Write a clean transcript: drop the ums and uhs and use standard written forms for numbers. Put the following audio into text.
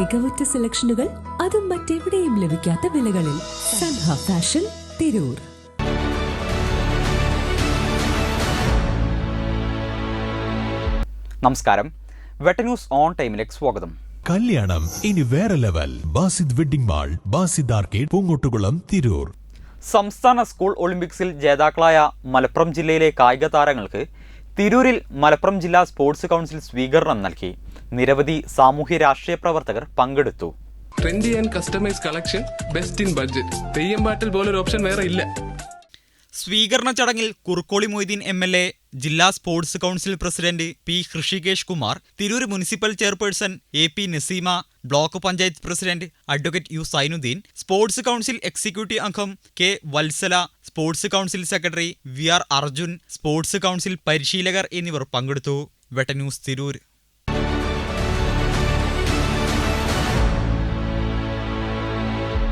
മികവുറ്റ സെലക്ഷനുകൾ, അതും മറ്റെവിടെയും ലഭിക്കാത്ത വിലകളിൽ. സൻഹ ഫാഷൻ, തിരൂർ. നമസ്കാരം. വെട്ട ന്യൂസ് ഓൺ ടൈമിലേക്ക് സ്വാഗതം. കല്യാണം ഇനി വേറെ level. Basid wedding mall, Basid arcade, Poongottukulam, Tirur. സംസ്ഥാന സ്കൂൾ ഒളിമ്പിക്സിൽ ജേതാക്കളായ മലപ്പുറം ജില്ലയിലെ കായിക താരങ്ങൾക്ക് തിരൂരിൽ മലപ്പുറം ജില്ലാ സ്പോർട്സ് കൗൺസിൽ സ്വീകരണം നൽകി. നിരവധി സാമൂഹ്യ രാഷ്ട്രീയ പ്രവർത്തകർ പങ്കെടുത്തു. Trendy and customise collection, best in budget. Theyyam പാട്ടിൽ പോലൊരു ഓപ്ഷൻ വേറെ ഇല്ല. സ്വീകരണ ചടങ്ങിൽ കുറുക്കോളി മൊയ്തീൻ MLA, ജില്ലാ sports council president P. Hrishikesh Kumar, Tirur municipal chairperson AP Naseema, block panchayat president advocate U. Zainuddin, sports council executive അംഗം K. Valsala, sports council secretary VR. Arjun, sports council പരിശീലകർ എന്നിവർ പങ്കെടുത്തു. വെട്ട ന്യൂസ്, തിരൂർ.